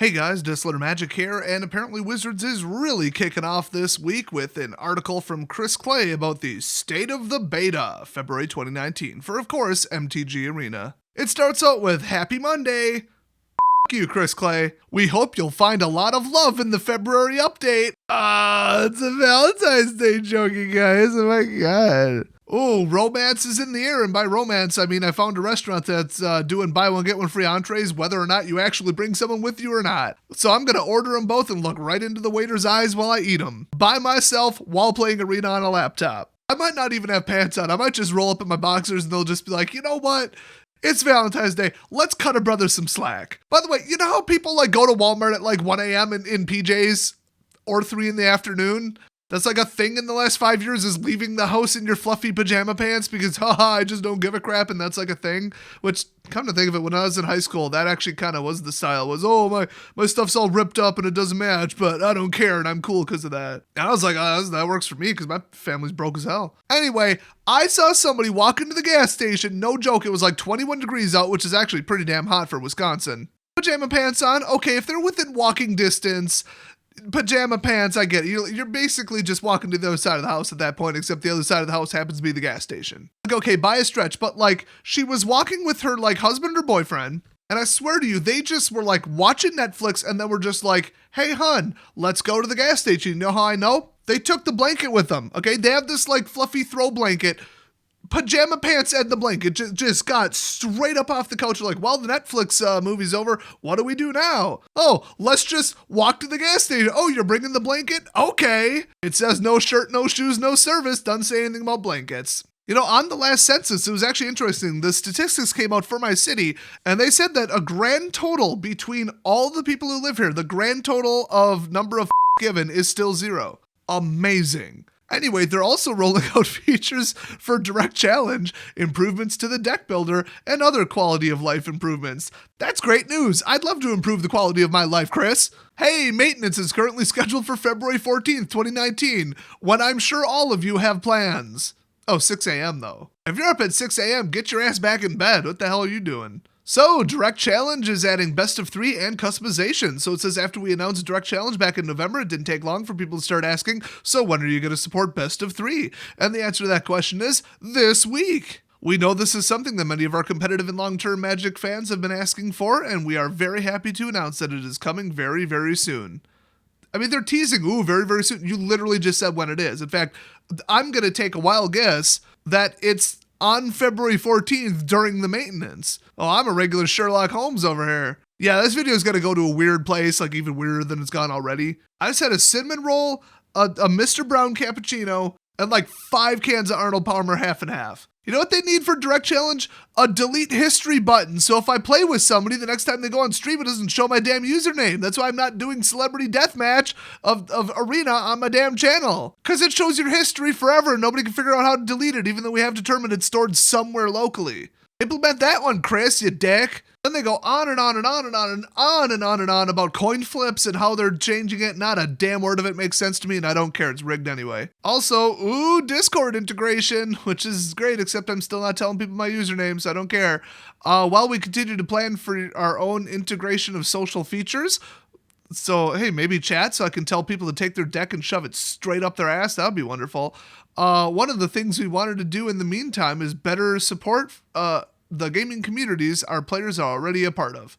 Hey guys, Disler Magic here, and apparently Wizards is really kicking off this week with an article from Chris Clay about the state of the beta, February 2019, for of course, MTG Arena. It starts out with Happy Monday. F you, Chris Clay. We hope you'll find a lot of love in the February update. It's a Valentine's Day joke, you guys. Oh my god. Oh, romance is in the air, and by romance, I mean I found a restaurant that's doing buy one, get one free entrees, whether or not you actually bring someone with you or not. So I'm going to order them both and look right into the waiter's eyes while I eat them. By myself, while playing Arena on a laptop. I might not even have pants on. I might just roll up in my boxers and they'll just be like, you know what? It's Valentine's Day. Let's cut a brother some slack. By the way, you know how people go to Walmart at 1 a.m. in PJs or 3 in the afternoon? That's a thing in the last 5 years, is leaving the house in your fluffy pajama pants because, I just don't give a crap, and that's a thing. Which, come to think of it, when I was in high school, that actually kind of was the style, was, my stuff's all ripped up and it doesn't match, but I don't care and I'm cool because of that. And I was like, that works for me because my family's broke as hell. Anyway, I saw somebody walk into the gas station, no joke, it was 21 degrees out, which is actually pretty damn hot for Wisconsin. Pajama pants on, okay, if they're within walking distance, pajama pants, I get it. You're basically just walking to the other side of the house at that point, except the other side of the house happens to be the gas station. Okay, by a stretch, but she was walking with her husband or boyfriend, and I swear to you, they just were watching Netflix and then were just hey hun, let's go to the gas station. You know how I know? They took the blanket with them, okay? They have this fluffy throw blanket, pajama pants and the blanket just got straight up off the couch. Well, the Netflix movie's over. What do we do now? Oh, let's just walk to the gas station. Oh, you're bringing the blanket? Okay. It says no shirt, no shoes, no service. Doesn't say anything about blankets. On the last census, it was actually interesting. The statistics came out for my city, and they said that a grand total between all the people who live here, the grand total of number of given is still 0. Amazing. Anyway, they're also rolling out features for Direct Challenge, improvements to the deck builder, and other quality of life improvements. That's great news. I'd love to improve the quality of my life, Chris. Hey, maintenance is currently scheduled for February 14th, 2019, when I'm sure all of you have plans. Oh, 6 a.m. though. If you're up at 6 a.m., get your ass back in bed. What the hell are you doing? So, Direct Challenge is adding best of 3 and customization. So it says after we announced Direct Challenge back in November, it didn't take long for people to start asking, so when are you going to support best of 3? And the answer to that question is this week. We know this is something that many of our competitive and long-term Magic fans have been asking for, and we are very happy to announce that it is coming very, very soon. I mean, they're teasing, very, very soon. You literally just said when it is. In fact, I'm going to take a wild guess that it's on February 14th during the maintenance. Oh, I'm a regular Sherlock Holmes over here. Yeah, this video is going to go to a weird place, even weirder than it's gone already. I just had a cinnamon roll, a Mr. Brown cappuccino, and 5 cans of Arnold Palmer half and half. You know what they need for Direct Challenge? A delete history button. So if I play with somebody, the next time they go on stream, it doesn't show my damn username. That's why I'm not doing celebrity deathmatch of Arena on my damn channel. Because it shows your history forever and nobody can figure out how to delete it, even though we have determined it's stored somewhere locally. Implement that one, Chris, you dick. Then they go on and on and on and on and on and on and on about coin flips and how they're changing it. Not a damn word of it makes sense to me, and I don't care. It's rigged anyway. Also, Discord integration, which is great, except I'm still not telling people my username, so I don't care. While we continue to plan for our own integration of social features, so, hey, maybe chat so I can tell people to take their deck and shove it straight up their ass. That would be wonderful. One of the things we wanted to do in the meantime is better support the gaming communities our players are already a part of.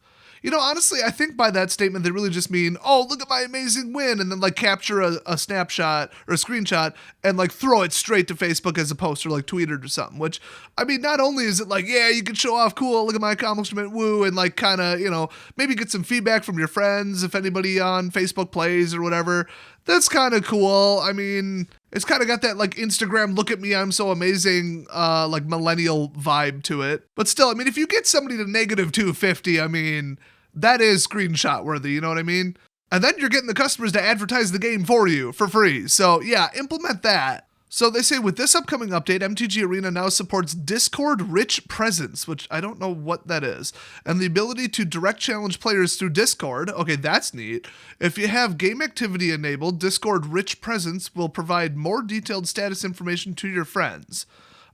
Honestly, I think by that statement, they really just mean, oh, look at my amazing win, and then capture a snapshot or a screenshot and throw it straight to Facebook as a post or tweet it or something, which, I mean, not only is it yeah, you can show off, cool, look at my accomplishment, woo, and kind of, maybe get some feedback from your friends if anybody on Facebook plays or whatever. That's kind of cool. I mean, it's kind of got that Instagram, look at me, I'm so amazing, millennial vibe to it. But still, I mean, if you get somebody to negative 250, I mean, that is screenshot worthy, you know what I mean? And then you're getting the customers to advertise the game for you for free. So yeah, implement that. So they say with this upcoming update, MTG Arena now supports Discord Rich Presence, which I don't know what that is, and the ability to direct challenge players through Discord. Okay, that's neat. If you have game activity enabled, Discord Rich Presence will provide more detailed status information to your friends.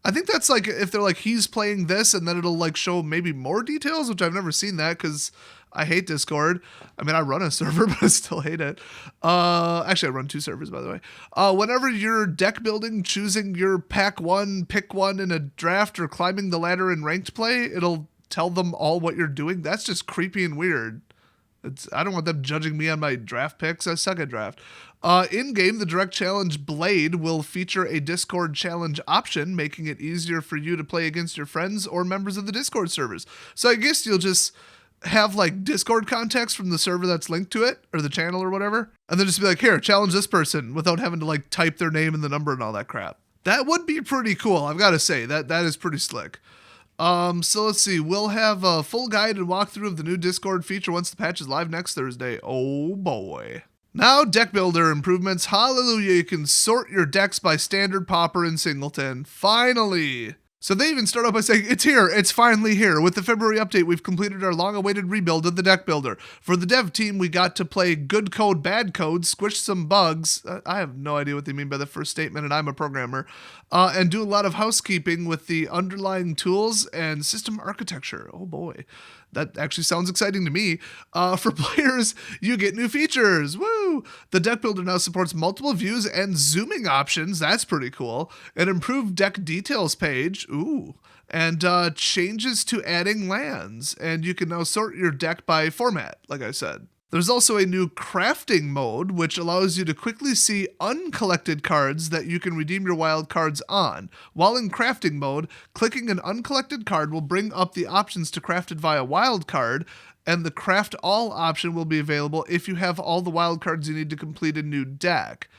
I think that's if they're he's playing this and then it'll show maybe more details, which I've never seen that because I hate Discord. I mean, I run a server, but I still hate it. Actually, I run 2 servers, by the way. Whenever you're deck building, choosing your pick one in a draft, or climbing the ladder in ranked play, it'll tell them all what you're doing. That's just creepy and weird. I don't want them judging me on my draft picks. I suck at draft. In-game, the Direct Challenge Blade will feature a Discord challenge option, making it easier for you to play against your friends or members of the Discord servers. So I guess you'll just have like Discord contacts from the server that's linked to it, or the channel or whatever, and then just be like, here, challenge this person, without having to like type their name and the number and all that crap. That would be pretty cool. I've got to say that is pretty slick. So let's see. We'll have a full guide and walkthrough of the new Discord feature once the patch is live next Thursday. Oh boy. Now, deck builder improvements. Hallelujah. You can sort your decks by standard, pauper, and singleton. Finally. So they even start out by saying, it's here, it's finally here. With the February update, we've completed our long-awaited rebuild of the deck builder. For the dev team, we got to play good code, bad code, squish some bugs. I have no idea what they mean by the first statement, and I'm a programmer. And do a lot of housekeeping with the underlying tools and system architecture. Oh boy. That actually sounds exciting to me. For players, you get new features. Woo! The deck builder now supports multiple views and zooming options. That's pretty cool. An improved deck details page. Ooh. And changes to adding lands. And you can now sort your deck by format, like I said. There's also a new crafting mode, which allows you to quickly see uncollected cards that you can redeem your wild cards on. While in crafting mode, clicking an uncollected card will bring up the options to craft it via wild card, and the craft all option will be available if you have all the wild cards you need to complete a new deck.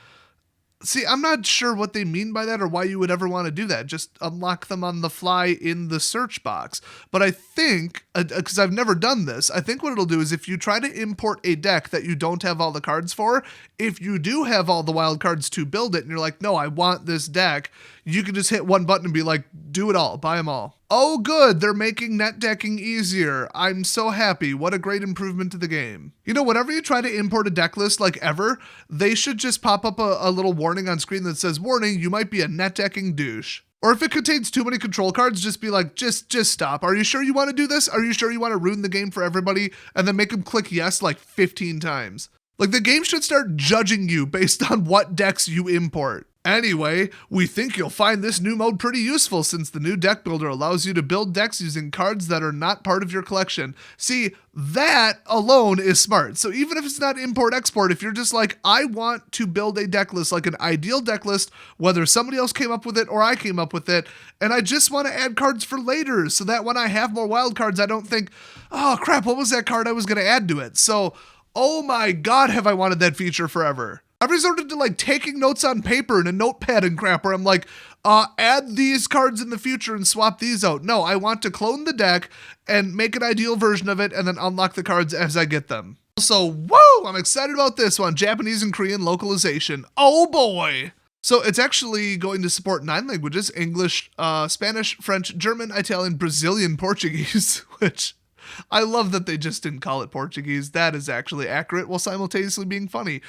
See, I'm not sure what they mean by that or why you would ever want to do that. Just unlock them on the fly in the search box. But I think, because I've never done this, I think what it'll do is if you try to import a deck that you don't have all the cards for, if you do have all the wild cards to build it and you're like, no, I want this deck, you can just hit one button and be like, do it all, buy them all. Oh good, they're making net decking easier. I'm so happy. What a great improvement to the game. You know, whenever you try to import a deck list like ever, they should just pop up a little warning on screen that says, warning, you might be a net decking douche. Or if it contains too many control cards, just be like, just stop. Are you sure you want to do this? Are you sure you want to ruin the game for everybody? And then make them click yes like 15 times. Like the game should start judging you based on what decks you import. Anyway, we think you'll find this new mode pretty useful since the new deck builder allows you to build decks using cards that are not part of your collection. See, that alone is smart. So even if it's not import-export, if you're just like, I want to build a deck list, like an ideal deck list, whether somebody else came up with it or I came up with it, and I just want to add cards for later so that when I have more wild cards, I don't think, oh crap, what was that card I was going to add to it? So, oh my God, have I wanted that feature forever. I've resorted to like taking notes on paper in a notepad and crap where I'm like, add these cards in the future and swap these out. No, I want to clone the deck and make an ideal version of it and then unlock the cards as I get them. So, woo! I'm excited about this one. Japanese and Korean localization. Oh boy! So it's actually going to support 9 languages: English, Spanish, French, German, Italian, Brazilian, Portuguese, which I love that they just didn't call it Portuguese. That is actually accurate while simultaneously being funny.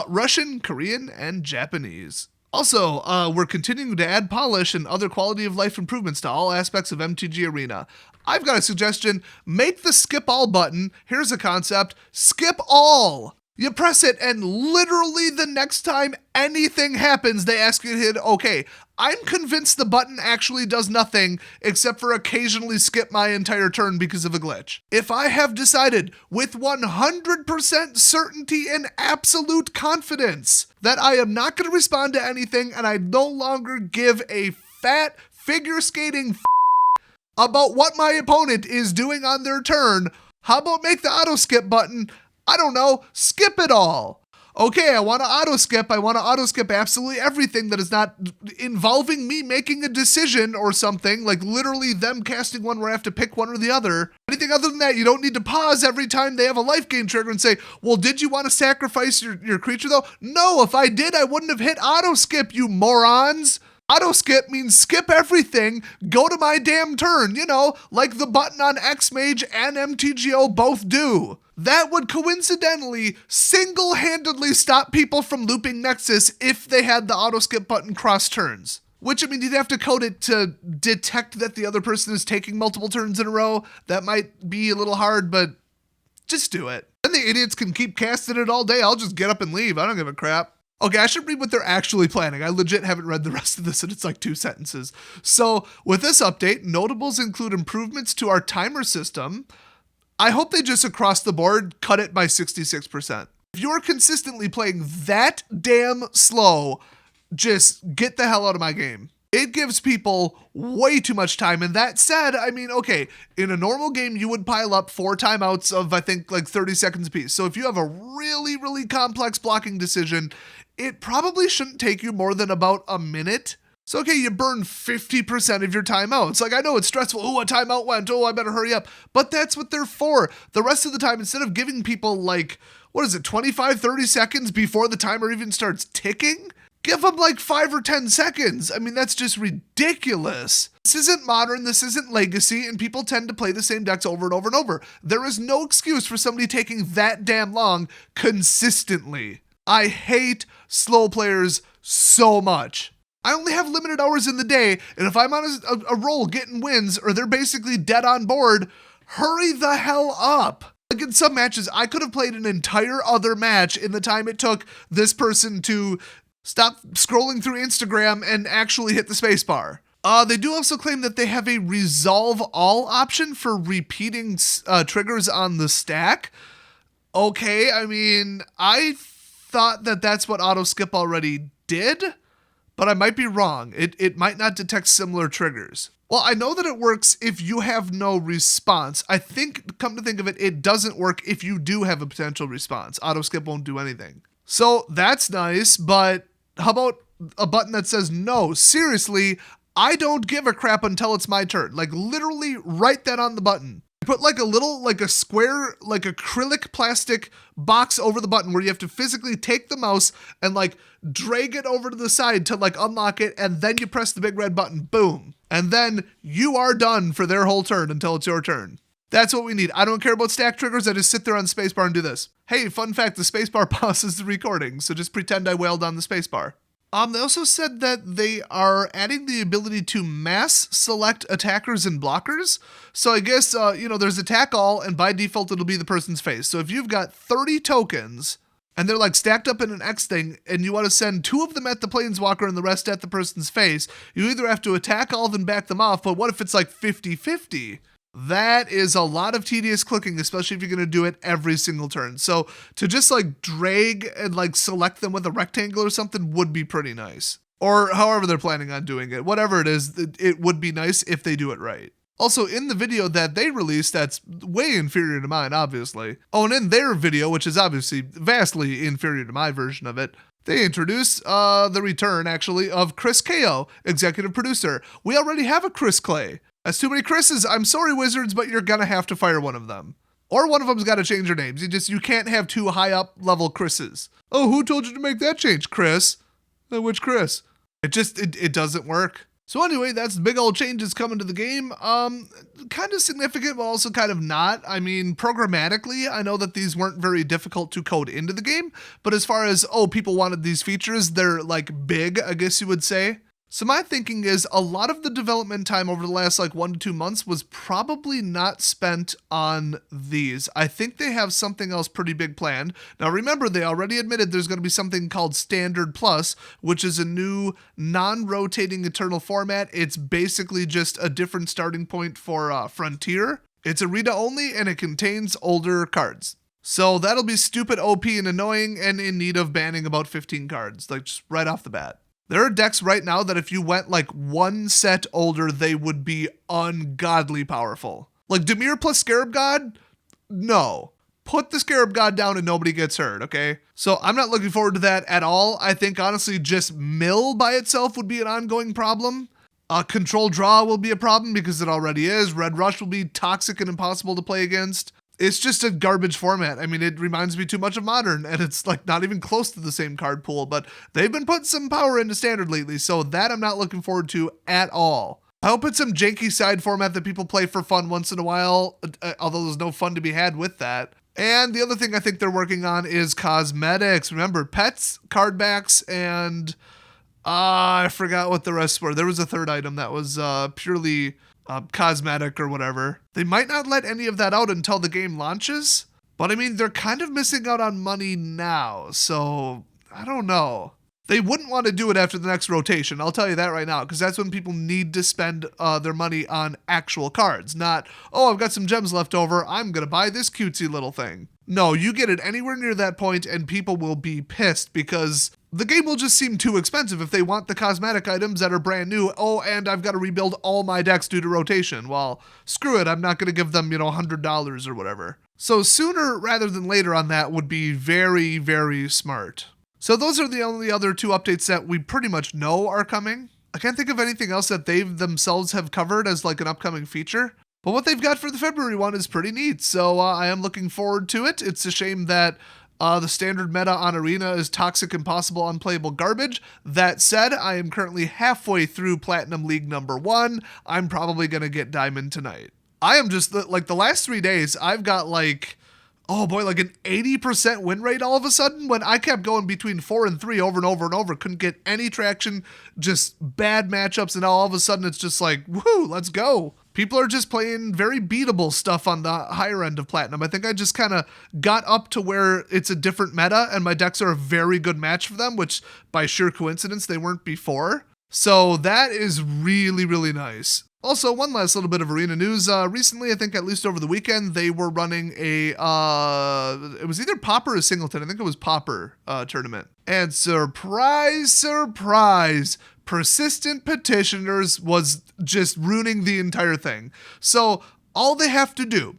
Russian, Korean, and Japanese. Also, we're continuing to add polish and other quality of life improvements to all aspects of MTG Arena. I've got a suggestion. Make the skip all button. Here's a concept. Skip all. You press it and literally the next time anything happens, they ask you to hit OK. I'm convinced the button actually does nothing except for occasionally skip my entire turn because of a glitch. If I have decided with 100% certainty and absolute confidence that I am not going to respond to anything and I no longer give a fat figure skating about what my opponent is doing on their turn, how about make the auto skip button? I don't know, skip it all. Okay, I want to auto skip. I want to auto skip absolutely everything that is not involving me making a decision or something, like literally them casting one where I have to pick one or the other. Anything other than that, you don't need to pause every time they have a life gain trigger and say, well, did you want to sacrifice your creature though? No, if I did, I wouldn't have hit auto skip, you morons. Auto skip means skip everything, go to my damn turn, you know, like the button on X-Mage and MTGO both do. That would coincidentally single-handedly stop people from looping Nexus if they had the auto skip button cross turns. Which, I mean, you'd have to code it to detect that the other person is taking multiple turns in a row. That might be a little hard, but Just do it. Then the idiots can keep casting it all day. I'll just get up and leave. I don't give a crap. Okay, I should read what they're actually planning. I legit haven't read the rest of this, and it's like 2 sentences. So, with this update, notables include improvements to our timer system. I hope they just across the board cut it by 66%. If you're consistently playing that damn slow, just get the hell out of my game. It gives people way too much time. And that said, I mean, okay, in a normal game, you would pile up 4 timeouts of, I think, like 30 seconds apiece. So if you have a really, really complex blocking decision, it probably shouldn't take you more than about a minute. So, okay, you burn 50% of your timeouts. Like, I know it's stressful. Oh, a timeout went. Oh, I better hurry up. But that's what they're for. The rest of the time, instead of giving people like, 25, 30 seconds before the timer even starts ticking? Give them like 5 or 10 seconds. I mean, that's just ridiculous. This isn't modern, this isn't legacy, and people tend to play the same decks over and over and over. There is no excuse for somebody taking that damn long consistently. I hate slow players so much. I only have limited hours in the day, and if I'm on a roll getting wins, or they're basically dead on board, hurry the hell up. Like in some matches, I could have played an entire other match in the time it took this person to stop scrolling through Instagram and actually hit the spacebar. They do also claim that they have a resolve all option for repeating triggers on the stack. Okay, I mean, I thought that that's what auto skip already did, but I might be wrong. It might not detect similar triggers. Well, I know that it works if you have no response. I think, come to think of it, it doesn't work if you do have a potential response. Auto skip won't do anything. So that's nice, but how about a button that says, no, seriously, I don't give a crap until it's my turn. Like literally write that on the button. Put like a little, like a square, like acrylic plastic box over the button where you have to physically take the mouse and like drag it over to the side to like unlock it. And then you press the big red button, boom. And then you are done for their whole turn until it's your turn. That's what we need. I don't care about stack triggers. I just sit there on spacebar and do this. Hey, fun fact, the spacebar pauses the recording, so just pretend I wailed on the spacebar. They also said that they are adding the ability to mass select attackers and blockers. So I guess, there's attack all, and by default, it'll be the person's face. So if you've got 30 tokens, and they're like stacked up in an X thing, and you want to send 2 of them at the planeswalker and the rest at the person's face, you either have to attack all of them, back them off, but what if it's like 50-50? That is a lot of tedious clicking, especially if you're going to do it every single turn. So to just like drag and like select them with a rectangle or something would be pretty nice. Or however they're planning on doing it. Whatever it is, it would be nice if they do it right. Also, in the video that they released, that's way inferior to mine, obviously. Oh, and in their video, which is obviously vastly inferior to my version of it, they introduce the return, actually, of Chris Ko, executive producer. We already have a Chris Clay. That's too many Chris's. I'm sorry, Wizards, but you're gonna have to fire one of them. Or one of them's gotta change their names. You can't have 2 high up level Chris's. Oh, who told you to make that change, Chris? Which Chris? It doesn't work. So anyway, that's big old changes coming to the game. Kind of significant, but also kind of not. I mean, programmatically, I know that these weren't very difficult to code into the game, but as far as, people wanted these features, they're like big, I guess you would say. So my thinking is a lot of the development time over the last 1 to 2 months was probably not spent on these. I think they have something else pretty big planned. Now remember, they already admitted there's going to be something called Standard Plus, which is a new non-rotating eternal format. It's basically just a different starting point for Frontier. It's Arena only, and it contains older cards. So that'll be stupid OP and annoying and in need of banning about 15 cards, like just right off the bat. There are decks right now that if you went 1 set older, they would be ungodly powerful. Like Dimir plus Scarab God? No. Put the Scarab God down and nobody gets hurt, okay? So I'm not looking forward to that at all. I think honestly just mill by itself would be an ongoing problem. Control draw will be a problem because it already is. Red Rush will be toxic and impossible to play against. It's just a garbage format. I mean, it reminds me too much of Modern, and it's not even close to the same card pool, but they've been putting some power into Standard lately, so that I'm not looking forward to at all. I hope it's some janky side format that people play for fun once in a while, although there's no fun to be had with that. And the other thing I think they're working on is cosmetics. Remember, pets, card backs, and I forgot what the rest were. There was a third item that was purely cosmetic or whatever. They might not let any of that out until the game launches, But I mean, they're kind of missing out on money now, so I don't know. They wouldn't want to do it after the next rotation, I'll tell you that right now, because that's when people need to spend their money on actual cards, not, oh, I've got some gems left over, I'm going to buy this cutesy little thing. No, you get it anywhere near that point and people will be pissed because the game will just seem too expensive if they want the cosmetic items that are brand new. Oh, and I've got to rebuild all my decks due to rotation. Well, screw it, I'm not going to give them, $100 or whatever. So sooner rather than later on that would be very, very smart. So those are the only other 2 updates that we pretty much know are coming. I can't think of anything else that they themselves have covered as like an upcoming feature. But what they've got for the February one is pretty neat, so I am looking forward to it. It's a shame that the standard meta on Arena is toxic, impossible, unplayable garbage. That said, I am currently halfway through Platinum League number 1. I'm probably going to get Diamond tonight. I am just, like, the last 3 days, I've got like an 80% win rate all of a sudden when I kept going between 4 and 3 over and over and over. Couldn't get any traction, just bad matchups, and all of a sudden it's just like, woohoo, let's go. People are just playing very beatable stuff on the higher end of Platinum. I think I just kind of got up to where it's a different meta and my decks are a very good match for them, which by sheer coincidence they weren't before. So that is really, really nice. Also, one last little bit of Arena news. Recently, I think at least over the weekend, they were running a, it was either Pauper or Singleton. I think it was Pauper tournament. And surprise, surprise, Persistent Petitioners was just ruining the entire thing. So all they have to do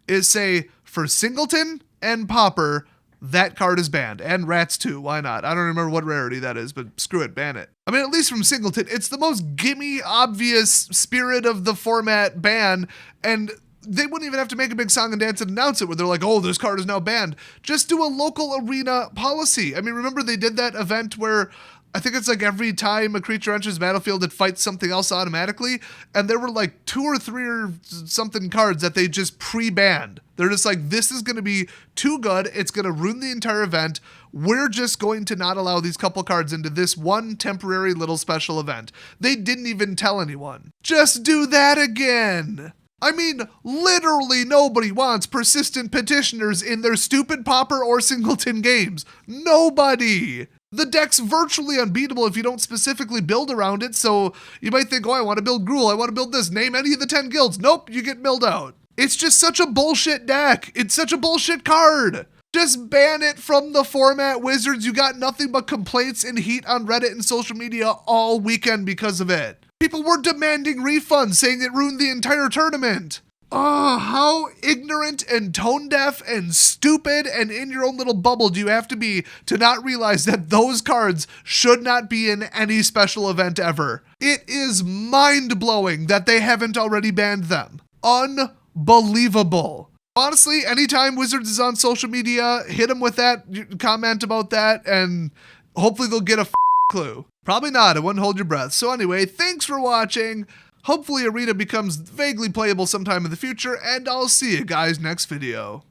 is say, for Singleton and Pauper, that card is banned. And Rats too, why not? I don't remember what rarity that is, but screw it, ban it. I mean, at least from Singleton, it's the most gimme obvious spirit of the format ban, and they wouldn't even have to make a big song and dance and announce it where they're like, oh, this card is now banned. Just do a local Arena policy. I mean, remember they did that event where I think it's like every time a creature enters the battlefield, it fights something else automatically. And there were like 2 or 3 or something cards that they just pre-banned. They're just like, this is going to be too good. It's going to ruin the entire event. We're just going to not allow these couple cards into this one temporary little special event. They didn't even tell anyone. Just do that again. I mean, literally nobody wants Persistent Petitioners in their stupid Pauper or Singleton games. Nobody. The deck's virtually unbeatable if you don't specifically build around it, so you might think, oh, I want to build Gruul, I want to build this, name any of the 10 guilds. Nope, you get milled out. It's just such a bullshit deck. It's such a bullshit card. Just ban it from the format, Wizards. You got nothing but complaints and heat on Reddit and social media all weekend because of it. People were demanding refunds, saying it ruined the entire tournament. Oh, how ignorant and tone deaf and stupid and in your own little bubble do you have to be to not realize that those cards should not be in any special event ever? It is mind-blowing that they haven't already banned them. Unbelievable. Honestly, anytime Wizards is on social media, hit them with that, comment about that, and hopefully they'll get a clue. Probably not, I wouldn't hold your breath. So anyway, thanks for watching. Hopefully Arena becomes vaguely playable sometime in the future, and I'll see you guys next video.